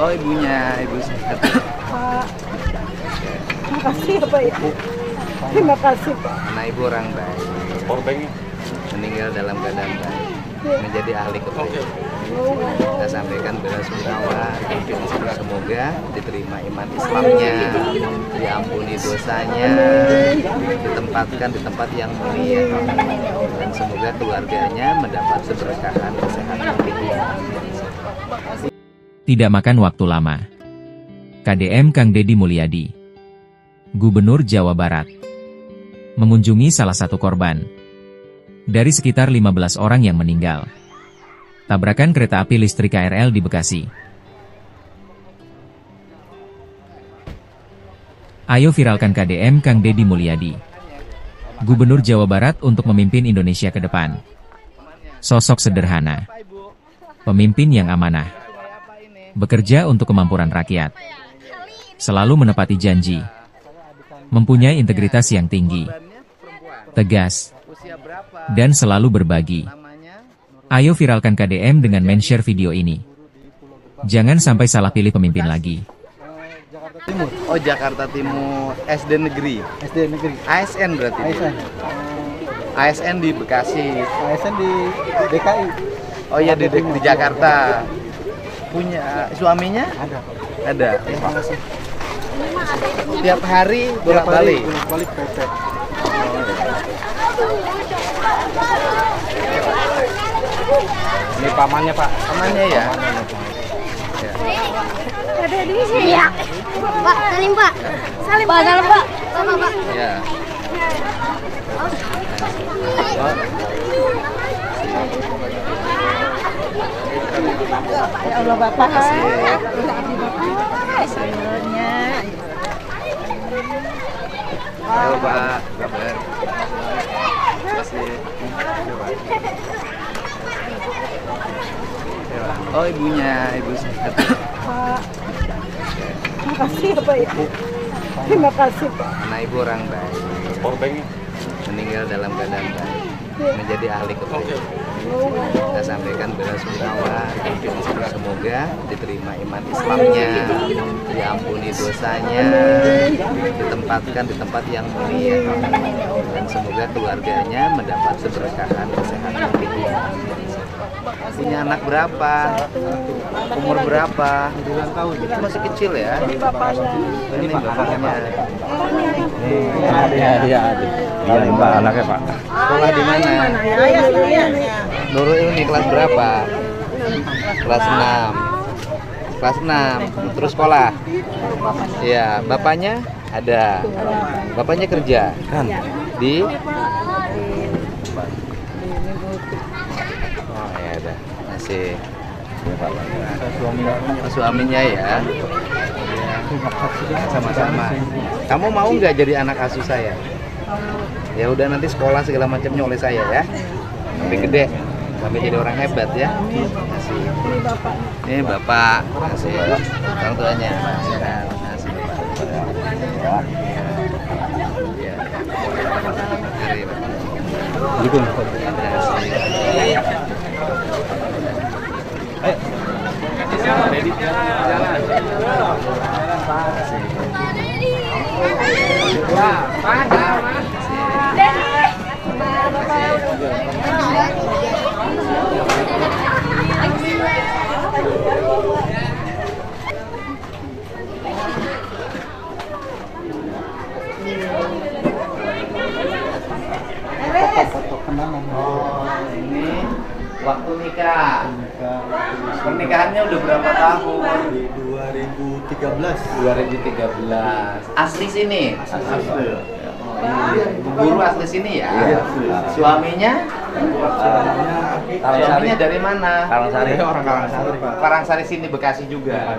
Oh, ibunya, ibu sehat. Pak, makasih ya Pak ya. Terima kasih Pak. Anak ibu orang baik. Korbannya Meninggal dalam keadaan baik. Menjadi ahli kepolisian. Kita sampaikan bela-sungkawa, semoga diterima iman Islamnya, diampuni dosanya, ditempatkan di tempat yang mulia, dan semoga keluarganya mendapat keberkahan kesehatan. Tidak makan waktu lama. KDM Kang Deddy Mulyadi, Gubernur Jawa Barat, mengunjungi salah satu korban dari sekitar 15 orang yang meninggal tabrakan kereta api listrik KRL di Bekasi. Ayo viralkan KDM Kang Deddy Mulyadi, Gubernur Jawa Barat untuk memimpin Indonesia ke depan. Sosok sederhana, pemimpin yang amanah, bekerja untuk kemakmuran rakyat, selalu menepati janji, mempunyai integritas yang tinggi, tegas, dan selalu berbagi. Ayo viralkan KDM dengan men-share video ini. Jangan sampai salah pilih pemimpin lagi. Oh, Jakarta Timur, SD Negeri. SD Negeri. ASN berarti. ASN. ASN di Bekasi. ASN di DKI. Oh iya, di Jakarta. Punya suaminya? Ada. Ada. Tiap hari bolak-balik. Bolak-balik PP. Ini pamannya, Pak. Pamannya ya. Ada di sini ya. Pak, salim Pak. Salim Pak, salim Pak. Pak. Ya. Ya Allah Bapak. Makasih. Hasilnya. Halo Pak, kabar? Makasih. Oh, ibunya, ibu sehat. Pak, makasih ya Pak ya. Terima kasih Pak. Anak ibu orang baik. korbannya Meninggal dalam keadaan baik. Menjadi ahli kepolisian. Kita sampaikan bela-sungkawa, semoga diterima iman Islamnya, diampuni dosanya, ditempatkan di tempat yang mulia, dan semoga keluarganya mendapat keberkahan kesehatan. Punya anak berapa? Umur berapa? 9 tahun. Masih kecil ya? Ini bapaknya. Ini bapaknya. iya Pak, anaknya Pak. Sekolah di mana? Ayah sekalian. Nurul ini kelas berapa? Kelas 6. Kelas 6. Terus sekolah? Iya, bapaknya ada. Bapaknya kerja kan di Oh ya ada. Masih suaminya ya. Sama-sama. Kamu mau nggak jadi anak asuh saya? Ya udah, nanti sekolah segala macamnya oleh saya ya. Sampai gede, sampai jadi orang hebat ya. Masih. Ini bapak, masih orang tuanya. Masih. Ya. Mari, Pak. Foto kenangan. Oh, ini waktu nikah. Pernikahannya udah berapa tahun? Di 2013. 2013. Asli sini. Asli. Guru asli sini ya? Iya. Suaminya? Suaminya dari mana? Karangsari. Orang Karangsari, Pak. Karangsari sini, Bekasi juga.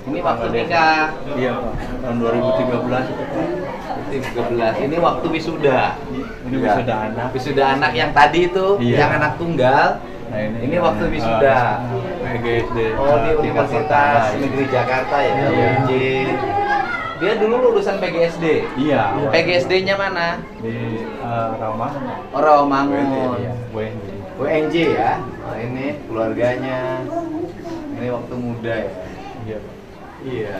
Ini waktu nikah. Iya, Pak. Tahun 2013 itu, Pak. 2013. Ini waktu wisuda. Ini wisuda anak. Wisuda anak yang tadi itu, Iya. yang anak tunggal. Nah, Ini waktu wisuda. PGSD. Oh, di Universitas Negeri Jakarta ya, Iya. UNJ. Dia dulu lulusan PGSD. Iya. PGSD-nya mana? Di Rawamangun. Oh, Rawamangun. Iya, WNJ. UNJ ya. Oh, ini keluarganya. Ini waktu muda ya. Iya, Pak. Iya.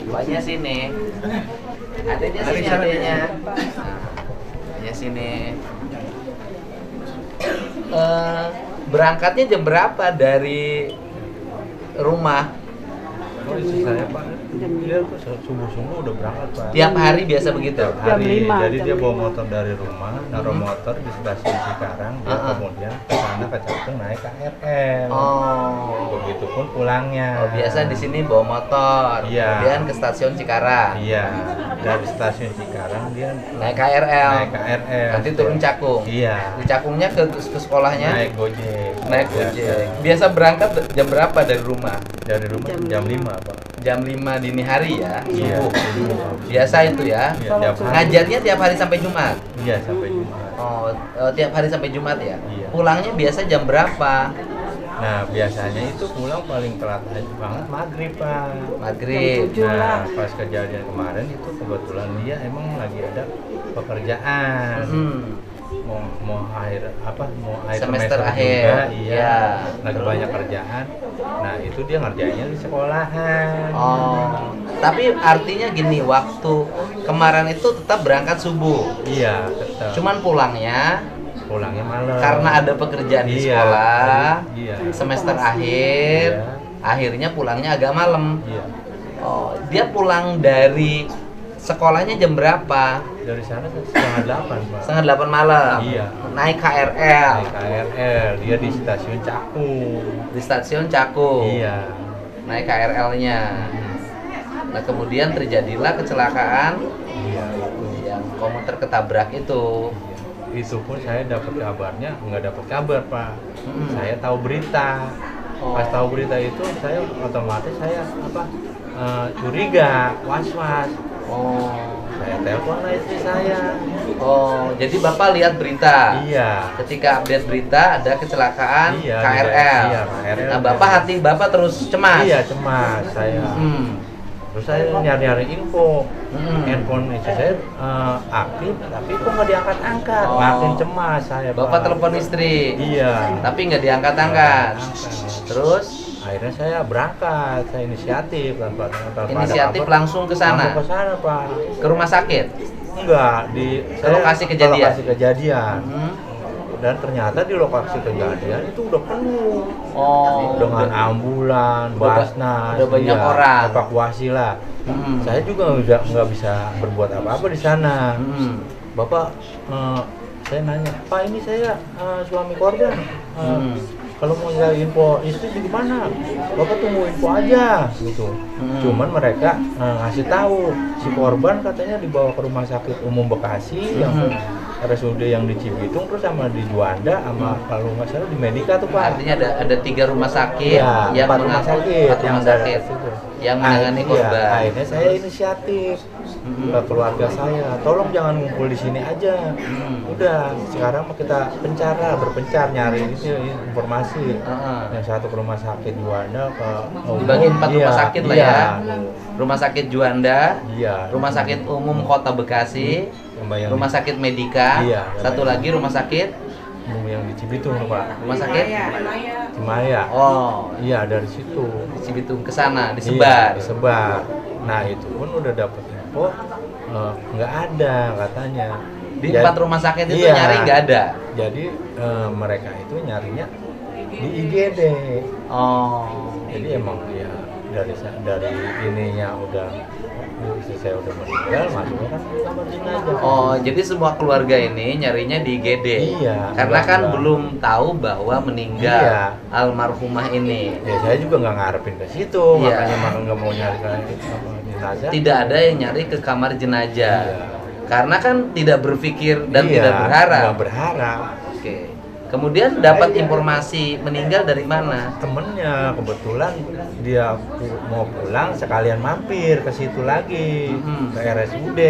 Bapaknya sini. Adanya sini, adanya. Adanya sini. Berangkatnya jam berapa dari rumah? Oh, istri saya Pak, dia tuh subuh-subuh udah berangkat Pak. Tiap hari biasa begitu? Tiap hari. Jam 5, Jadi jam dia bawa 5. motor dari rumah, naruh motor di stasiun Cikarang, dia kemudian ke sana ke Cakung naik KRL. Oh. Begitupun pulangnya. Oh, biasa di sini bawa motor, Iya. kemudian ke stasiun Cikarang. Iya, dari stasiun Cikarang dia Naik KRL. naik KRL. Nanti turun Cakung. Iya. Di Cakungnya ke sekolahnya Naik Gojek. naik Gojek. Biasa berangkat jam berapa dari rumah? Dari rumah jam 5, Pak. Jam 5 dini hari ya, Iya. subuh. Biasa itu ya. Iya, tiap hari. Ngajarnya tiap hari sampai Jumat. Iya, sampai Jumat. Oh, tiap hari sampai Jumat ya. Iya. Pulangnya biasa jam berapa? Nah, biasanya itu pulang paling telat aja banget maghrib, Pak. Maghrib. Jam 7 lah. Nah, pas kejadian kemarin itu kebetulan dia emang lagi ada pekerjaan. Mau akhir Semester juga, akhir. iya. Ya. Lagi Terus? banyak kerjaan. Nah, itu dia ngerjainnya di sekolahan. Oh, tapi artinya gini, waktu kemarin itu tetap berangkat subuh. Iya, tetap. Cuman pulangnya pulangnya malam. karena ada pekerjaan di Iya, sekolah, iya. semester akhir, Iya. akhirnya pulangnya agak malam. Iya. Oh, dia pulang dari sekolahnya jam berapa? Dari sana 7:30, Pak. Setengah 8 malam. Iya. Naik KRL Naik KRL, dia di stasiun Cakung. di stasiun Cakung. Iya. Naik KRL-nya. Nah, kemudian terjadilah kecelakaan Iya, itu. yang komuter ketabrak itu. Itu pun saya dapat kabarnya, nggak dapat kabar, Pak. Mm-mm. Saya tahu berita. Oh. Pas tahu berita itu, saya otomatis curiga, was-was. Oh. Saya telepon lah istri saya. Oh, jadi Bapak lihat berita. Iya. Ketika update berita ada kecelakaan Iya, KRL. iya, KRL. Nah, hati Bapak terus cemas. Iya, cemas saya. Terus saya nyari-nyari info. Handphone istri saya aktif, tapi kok nggak diangkat-angkat. Oh. Makin cemas saya. Bapak Pak. telepon istri. Iya. Tapi nggak diangkat-angkat. Angkat. Terus Akhirnya saya berangkat, saya inisiatif tanpa ada inisiatif kabar. langsung ke sana. Langsung ke sana, Pak. Ke rumah sakit. Enggak, di Ke lokasi kejadian? Ke lokasi kejadian. Hmm. Dan ternyata di lokasi kejadian itu udah penuh. Oh. Dengan ambulan, basnas, udah banyak iya, orang. evakuasi lah. Hmm. Saya juga nggak bisa berbuat apa-apa di sana. Hmm. Bapak, saya nanya, Pak ini saya suami korban. Kalau mau nyari info istri di mana? Bapak tunggu info aja, gitu. Cuman mereka ngasih tahu si korban katanya dibawa ke rumah sakit umum Bekasi yang RSUD yang di Cibitung, terus sama di Juanda, sama kalau nggak salah di Medika tuh, Pak. Artinya ada 3 rumah sakit Iya, yang 4 rumah sakit empat rumah sakit yang menangani korban. Iya, akhirnya saya inisiatif ke keluarga saya, tolong jangan ngumpul di sini aja. Udah, sekarang kita berpencar nyari itu informasi. Yang satu ke rumah sakit Juanda, ke Dibagi 4 rumah sakit lah ya. Rumah sakit Juanda, Iya. rumah sakit umum Kota Bekasi, rumah sakit Medika, Iya, satu lagi rumah sakit yang di Cibitung, Pak. rumah sakit Cimaya. Oh, Iya, dari situ. di Cibitung ke sana disebar. Iya, disebar. Nah, itu pun udah dapet info nggak ada katanya. Di 4 rumah sakit itu Iya. nyari nggak ada. Jadi mereka itu nyarinya di IGD. Oh. Jadi emang ya dari ininya udah istri saya udah meninggal, masuknya kan ke kamar jenazah. Oh, jadi semua keluarga ini nyarinya di IGD. Iya, Karena kan enggak. belum tahu bahwa meninggal Iya. almarhumah ini. Ya saya juga nggak ngarepin ke situ, Iya. makanya malah nggak mau nyari ke jenazah. Tidak ada yang nyari ke kamar jenazah. Iya. Karena kan tidak berpikir dan Iya, tidak berharap. nggak berharap. Oke. Kemudian dapat informasi meninggal dari mana? Temennya kebetulan dia mau pulang sekalian mampir ke situ lagi, ke RSUD.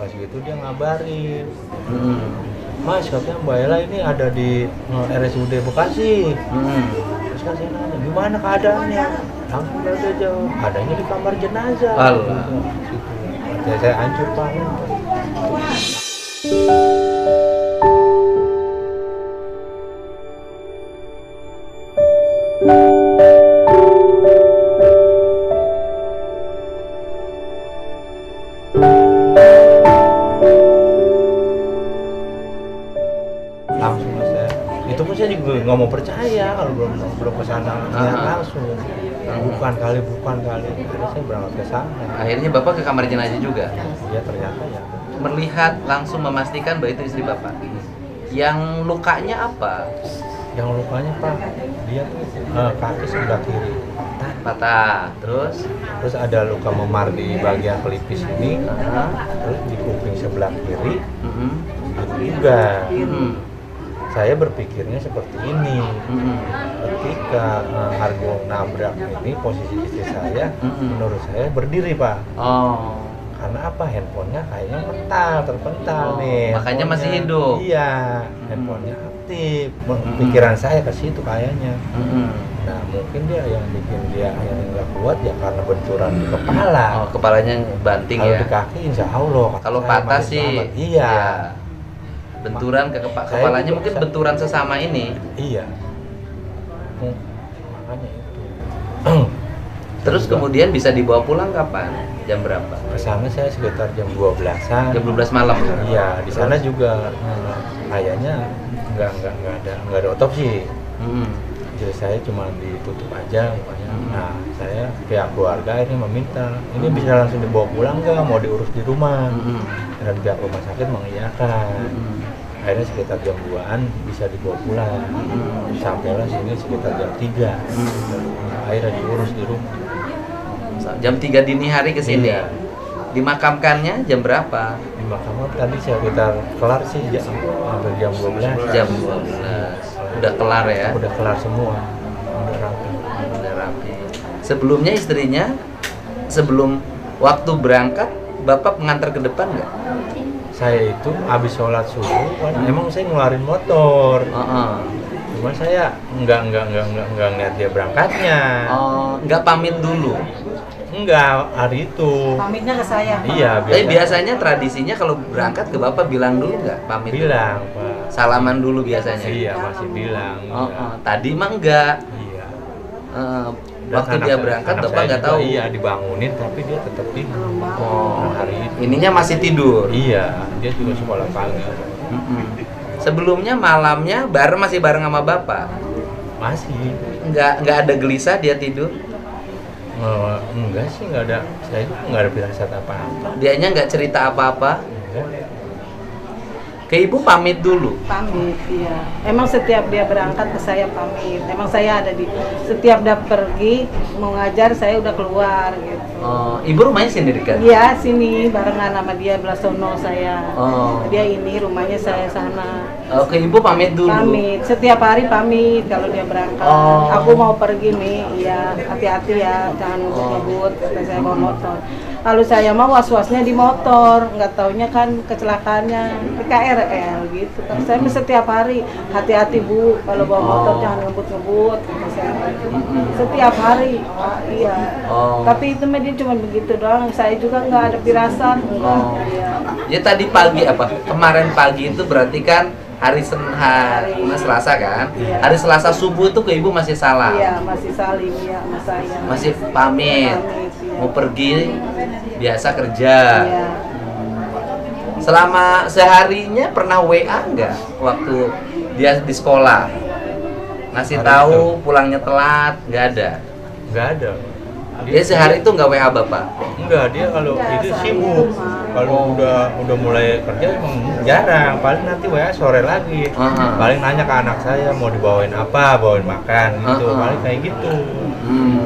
Pas gitu dia ngabarin, Mas katanya Mbak Ella ini ada di RSUD Bekasi. Terus kan saya nanya, gimana keadaannya? Langsung ada jauh, adanya di kamar jenazah. Allah. Gitu. Saya hancur banget. nggak mau percaya kalau belum ke sana lihat langsung. Bukan kali. Akhirnya saya berangkat ke sana. Akhirnya Bapak ke kamar jenazah juga? Iya ternyata ya. Melihat langsung memastikan bahwa itu istri Bapak. Yang lukanya apa? Yang lukanya Pak, dia tuh kaki sebelah kiri Patah. Terus? terus ada luka memar di bagian pelipis ini, terus di kuping sebelah kiri gitu juga. Saya berpikirnya seperti ini, ketika Argo nabrak ini posisi istri saya, menurut saya berdiri Pak. Oh. Karena apa? Handphonenya kayaknya terpental nih. Makanya handphonenya. masih hidup. Iya, handphonenya aktif. Pikiran saya ke situ kayaknya. Nah, mungkin dia yang bikin dia yang nggak kuat ya karena benturan di kepala. Oh, kepalanya banting Kalau ya. di kaki insya Allah. Kalau saya patah masih sih, selamat. Iya. Benturan ke Saya kepalanya juga mungkin bisa. benturan sesama ini. Iya. Makanya itu. Terus kemudian bisa dibawa pulang kapan? Jam berapa? Ke sana saya sekitar jam 12-an. Jam 12 malam. Iya, di sana juga kayaknya nggak ada otopsi. Jadi saya cuma ditutup aja mukanya. Nah, saya pihak keluarga ini meminta, ini bisa langsung dibawa pulang nggak? Mau diurus di rumah? Dan pihak rumah sakit mengiyakan. Akhirnya sekitar jam 2-an bisa dibawa pulang. Sampailah sini sekitar jam 3. Akhirnya diurus di rumah. Jam 3 dini hari ke sini. Iya. Dimakamkannya jam berapa? Di mahkamah tadi sekitar kelar sih hampir jam 12. Jam 12. Udah kelar ya? Udah kelar semua. Udah rapi. Udah rapi. Sebelumnya istrinya, sebelum waktu berangkat, Bapak mengantar ke depan nggak? Saya itu habis sholat subuh kan emang saya ngeluarin motor. Cuma saya nggak ngeliat dia berangkatnya. Oh, nggak pamit dulu? Enggak, hari itu. Pamitnya ke saya. Pak. Iya, Tapi biasanya tradisinya kalau berangkat ke Bapak bilang dulu nggak? Pamit dulu? bilang, Pak. Salaman dulu biasanya? Iya, masih bilang. Tadi mah enggak. Iya. Dan Waktu anak dia saya- berangkat anak Bapak saya nggak juga, tahu? Iya, dibangunin tapi dia tetap tidur. Oh, Hari itu. ininya masih tidur? Iya, dia juga sekolah pagi. Sebelumnya malamnya masih bareng sama Bapak? Masih. Nggak ada gelisah dia tidur? Enggak sih, enggak ada. Saya juga enggak ada firasat apa-apa. Dianya nggak cerita apa-apa? Enggak. Ke ibu pamit dulu? Pamit, iya. Emang setiap dia berangkat ke saya pamit. Emang saya ada di setiap dia pergi mau ngajar saya udah keluar gitu. Oh, ibu rumahnya sendiri kan? Iya sini barengan sama dia Blasono saya. Oh. Dia ini rumahnya saya sana. Oh, ke ibu pamit dulu? Pamit, setiap hari pamit kalau dia berangkat. Oh. Aku mau pergi nih, iya hati-hati ya, jangan ngebut-ngebut. Saya bawa motor. Kalau saya mau was-wasnya di motor, nggak taunya kan kecelakaannya di KRL gitu. Kan saya setiap hari hati-hati Bu, kalau bawa motor jangan ngebut-ngebut. Kata saya. Setiap hari, Pak, iya. Tapi itu mah dia cuma begitu doang. Saya juga nggak ada firasat, enggak. Iya. Ya tadi pagi apa? Kemarin pagi itu berarti kan hari Selasa kan? Iya. Hari Selasa subuh itu ke ibu masih salah? Iya, masih saling ya sama saya. Masih pamit? Iya. Mau pergi, biasa kerja? Iya. Selama seharinya pernah WA nggak waktu dia di sekolah? Ngasih Hari tahu pulangnya telat? Nggak ada? Enggak ada. Dia sehari itu nggak WA Bapak? Enggak, dia kalau Enggak, itu sehari sibuk. itu mah. Kalau udah mulai kerja emang jarang. Paling nanti WA sore lagi. Paling nanya ke anak saya mau dibawain apa, bawain makan gitu. Paling kayak gitu.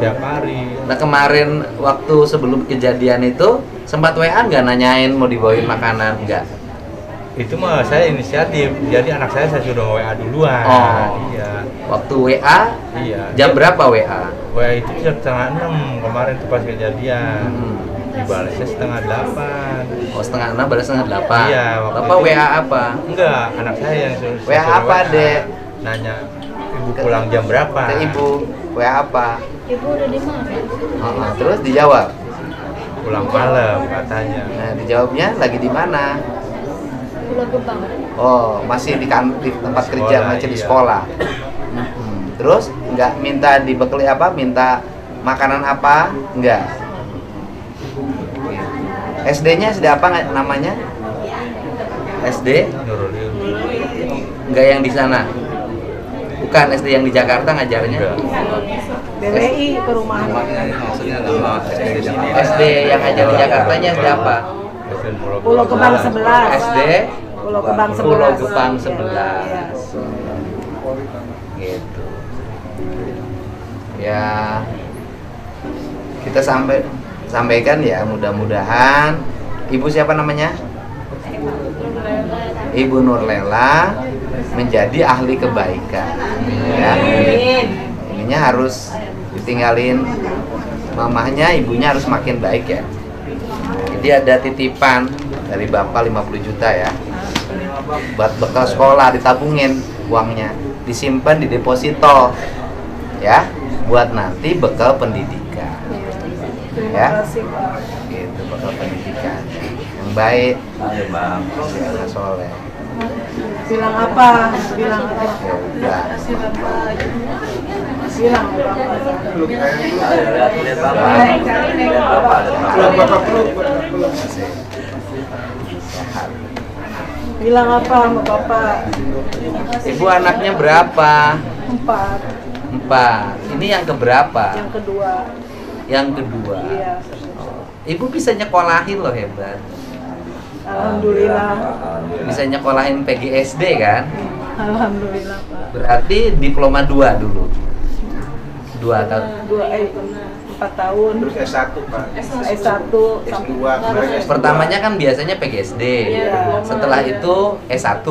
Tiap hari. Nah kemarin waktu sebelum kejadian itu sempat WA nggak nanyain mau dibawain makanan? Nggak? Itu mah saya inisiatif. Jadi anak saya sudah WA duluan. Oh. Iya. Waktu WA Iya. jam berapa WA? WA itu jam 5:30 kemarin tuh pas kejadian. Dibalasnya 7:30. Oh 5:30 balas 7:30. Iya, waktu Bapak itu. WA apa? Enggak, anak saya yang suruh WA apa, Dek? Nanya ibu pulang jam berapa? Ke ibu WA apa? Ibu udah di mana? Terus dijawab. Pulang malam katanya. Nah dijawabnya lagi di mana? Pulau Gebang. Oh masih di tempat Di kerja, sekolah, masih di iya. sekolah. Terus nggak minta dibekali apa? Minta makanan apa? Enggak. SD-nya SD apa namanya? SD? Nurul. Enggak yang di sana. Bukan SD yang di Jakarta ngajarnya. BWI perumahan. SD yang ngajar di Jakartanya SD apa? Pulau Gebang 11. SD Pulau Gebang 11. Pulau Gebang 11. Iya. Gitu. Ya, kita sampaikan ya, mudah-mudahan Ibu siapa namanya? Ibu Nurlela menjadi ahli kebaikan. Ya. Ininya harus ditinggalin mamahnya, ibunya harus makin baik ya. Jadi ada titipan dari Bapak 50 juta ya. Buat bekal sekolah ditabungin uangnya, disimpan di deposito. Ya, buat nanti bekal pendidikan. Ya. Gitu, bekal pendidikan yang baik. Yang soleh. Bilang apa? Bilang apa? Ya udah. Bilang Bilang apa sama Bapak? Ibu anaknya berapa? 4. 4. Ini yang keberapa? Yang kedua. Yang kedua. Iya. Ibu bisa nyekolahin loh, hebat. Alhamdulillah. Bisa nyekolahin PGSD kan? Alhamdulillah, Pak. Berarti diploma 2 dulu. 2 tahun. 4 tahun. Terus S1 Pak. S1 sampai S2 Pertamanya kan biasanya PGSD. Iya. Setelah itu S1.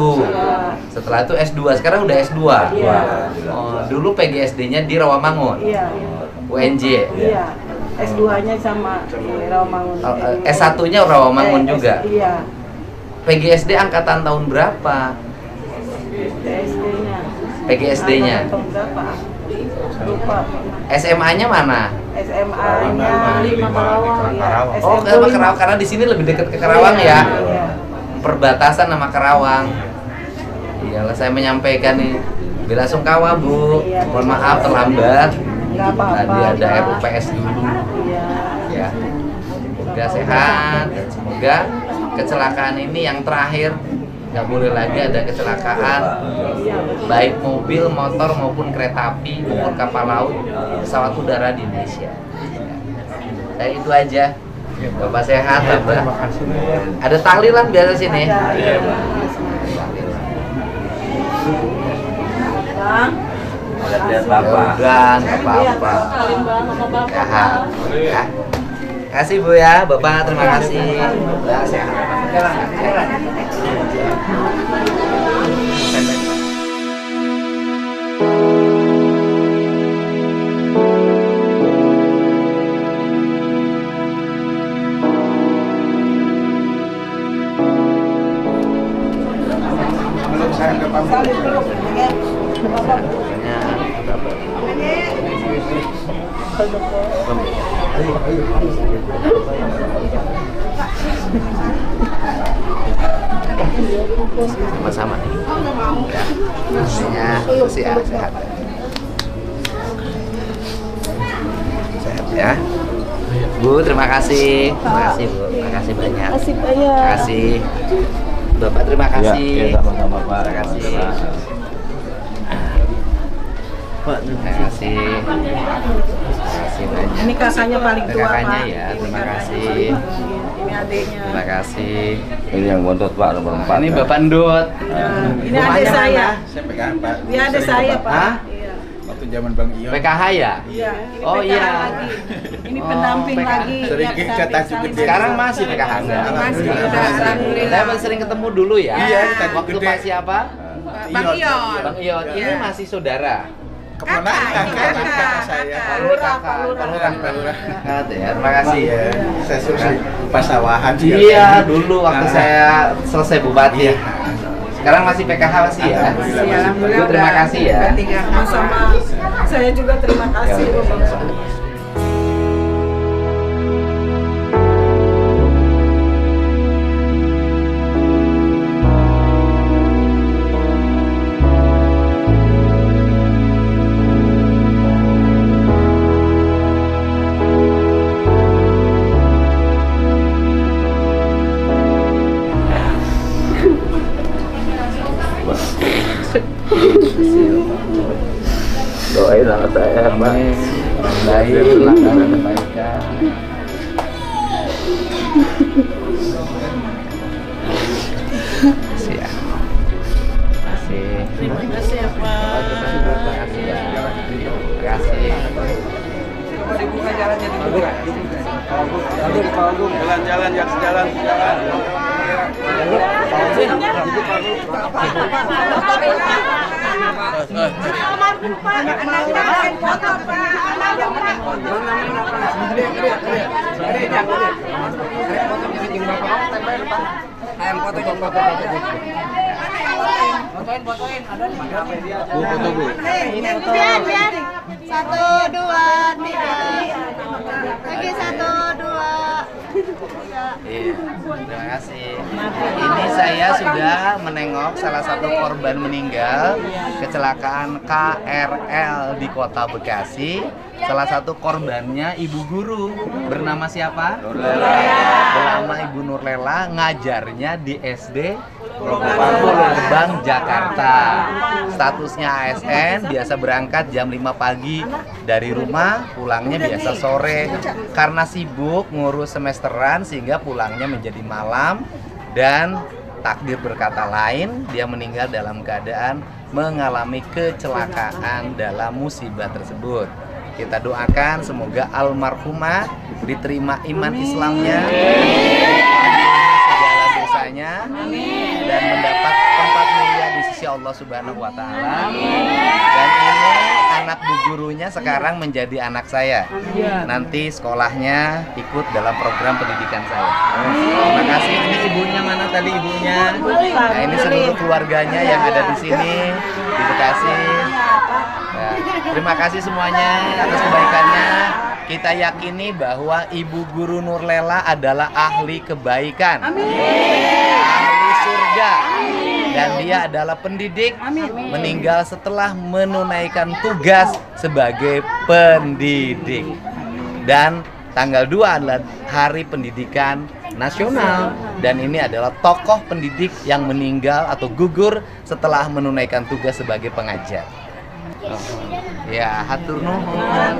Setelah itu S2. Sekarang udah S2. Iya. Oh, dulu PGSD-nya di Rawamangun. Iya. UNJ. Iya. S2-nya sama Rawamangun. S1-nya Rawamangun juga. Iya. PGSD angkatan tahun berapa? SD-nya. PGSD-nya. Tahun berapa? Lupa. SMA-nya mana? SMA-nya 5 Karawang. Iya. Oh, SMP Karawang, karena di sini lebih dekat ke Karawang ya. Iya. Perbatasan sama Karawang. Iyalah, saya menyampaikan nih bela sungkawa Bu. Iya. Mohon maaf terlambat. Nggak apa-apa. Tadi ada Pak. RUPS dulu. Iya. Ya. Semoga sehat dan semoga kecelakaan ini yang terakhir. Nggak boleh lagi ada kecelakaan, baik mobil, motor maupun kereta api maupun kapal laut, pesawat udara di Indonesia. Saya itu aja. Bapak sehat, Bapak. Ada tahlilan biasa sini. Bang, Ya udah, nggak apa-apa. Sehat. Ya. Kasih Bu ya, Bapak. Terima kasih. Ya, sehat. Belum saya ke pamit. saling peluk, ya. Bapak. Sama-sama nih. Ya, pastinya sehat. Sehat ya. Bu, terima kasih. Terima kasih Bu. Terima kasih banyak. Kasih banyak. Terima kasih. Bapak terima kasih. Ya, sama-sama Pak. Terima kasih. Terima kasih. Terima kasih banyak. Ini kakaknya paling tua, Kakaknya Pak. ya, terima Ini kasih. Ini adiknya. Terima kasih. Ini yang bontot Pak nomor 4. Ini Bapak Ndut. Ini adik saya. Saya pegang Pak. Ini adik Sering saya, ke Bapak. Pak. Hah? Iya. Waktu zaman Bang Ion. PKH ya? Iya. Ini Oh, PKH iya. lagi. Ini Oh, pendamping PKH. lagi. Sering Yang ke samping- Tanjung samping- Gede. Sekarang masih PKH enggak? Masih, Alhamdulillah. Saya masih sering ketemu dulu ya. Iya, di Tanjung Waktu Gede. Pak siapa? Bang Ion. Bang Ion. Ini masih saudara. Kemana? Kakak saya. Lurah, Pak Lurah. Pak Lurah. Kakak ya, terima kasih. Iya, saya suruh si pasawahan. Iya, dulu waktu Nah. saya selesai bupati. Iya. Sekarang masih PKH masih ya? Alhamdulillah masih. Bu, terima kasih ya. Sama saya juga terima kasih. Ya, Bapak. sama-sama. baik, pelanggaran kebaikan. Makasih ya. Makasih. Terima kasih ya Pak. Terima kasih ya. Terima kasih. Jalan-jalan ya, sejalan. Biar. 1, 2, 3. Lagi 1, 2. Iya, terima kasih. Ini saya sudah menengok salah satu korban meninggal kecelakaan KRL di Kota Bekasi. Salah satu korbannya ibu guru bernama siapa? Bernama Ibu Nurlela, ngajarnya di SD Gerbang Jakarta. Statusnya ASN, biasa berangkat jam 5 pagi dari rumah, pulangnya biasa sore. Karena sibuk ngurus semesteran sehingga pulangnya menjadi malam, dan takdir berkata lain, dia meninggal dalam keadaan mengalami kecelakaan dalam musibah tersebut. Kita doakan semoga almarhumah diterima iman Islamnya, segala dosanya, dan mendapat tempat mulia di sisi Allah Subhanahu wa Ta'ala. Dan ini anak bu gurunya sekarang menjadi anak saya. Nanti sekolahnya ikut dalam program pendidikan saya. Terima kasih. Ini ibunya mana tadi ibunya? Nah, ini seluruh keluarganya yang ada di sini di Bekasi. Nah, terima kasih semuanya atas kebaikannya. Kita yakini bahwa Ibu Guru Nurlela adalah ahli kebaikan, ahli surga, dan dia adalah pendidik, meninggal setelah menunaikan tugas sebagai pendidik. Dan tanggal 2 adalah Hari Pendidikan Nasional, dan ini adalah tokoh pendidik yang meninggal atau gugur setelah menunaikan tugas sebagai pengajar. Ya, hatur nuhun.